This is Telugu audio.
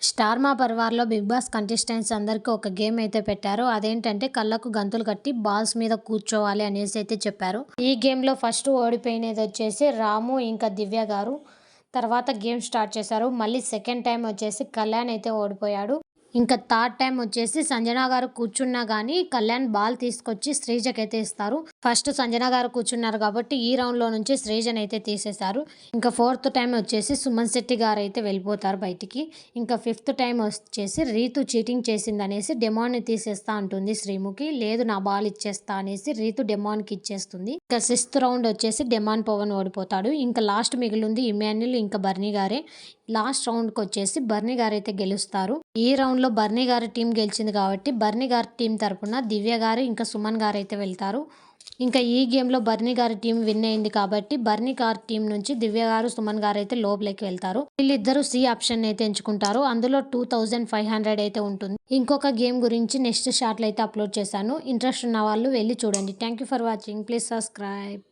స్టార్ మా పరివార్‌లో 'బిగ్ బాస్' కంటెస్టెంట్స్ అందరికి ఒక గేమ్ అయితే పెట్టారు. అదేంటంటే కళ్ళకు గంతులు కట్టి బాల్స్ మీద కూర్చోవాలి అనేసి అయితే చెప్పారు. ఈ గేమ్‌లో ఫస్ట్ ఓడిపోయినదొచ్చేసి రాము ఇంకా దివ్య గారు. తర్వాత గేమ్ స్టార్ట్ చేశారు. మళ్ళీ సెకండ్ టైమ్ వచ్చేసి కళ్యాణ్ అయితే ఓడిపోయాడు. ఇంకా థర్డ్ టైమ్ వచ్చేసి సంజన గారు కూర్చున్నా గానీ కళ్యాణ్ బాల్ తీసుకొచ్చి శ్రీజకైతే ఇస్తారు. ఫస్ట్ సంజన గారు కూర్చున్నారు కాబట్టి ఈ రౌండ్‌లో నుంచి శ్రీజనైతే తీసేశారు. ఇంకా ఫోర్త్ టైమ్ వచ్చేసి సుమన్ శెట్టి గారైతే వెళ్ళిపోతారు బయటికి. ఇంకా ఫిఫ్త్ టైమ్ వచ్చేసి రీతు చీటింగ్ చేసిందనేసి డెమాన్‌ని తీసేస్తా అంటుంది శ్రీముఖి. లేదు నా బాల్ ఇచ్చేస్తా అనేసి రీతు డెమాన్‌కి ఇచ్చేస్తుంది. ఇంకా సిక్స్త్ రౌండ్ వచ్చేసి డెమాన్ పవన్ ఓడిపోతాడు. ఇంకా లాస్ట్ మిగిలింది ఇమాన్యుల్ ఇంకా బర్నీ గారే. లాస్ట్ రౌండ్‌కి వచ్చేసి బర్నీ గారైతే గెలుస్తారు. ఈ రౌండ్‌లో బర్నీ గారి టీం గెలిచింది కాబట్టి బర్నీ గారి టీం తరపున దివ్య గారు ఇంకా సుమన్ గారైతే వెళ్తారు. ఇంకా ఈ గేమ్‌లో బర్నీ గారి టీం విన్ అయింది కాబట్టి బర్నీ గారి టీం నుంచి దివ్య గారు, సుమన్ గారైతే లోపలికి వెళ్తారు. వీళ్ళిద్దరూ సి ఆప్షన్ అయితే ఎంచుకుంటారు. అందులో 2500 అయితే ఉంటుంది. ఇంకొక గేమ్ గురించి నెక్స్ట్ షార్ట్‌లో అయితే అప్లోడ్ చేశాను. ఇంట్రెస్ట్ ఉన్న వాళ్ళు వెళ్లి చూడండి. Thank you for watching. Please subscribe.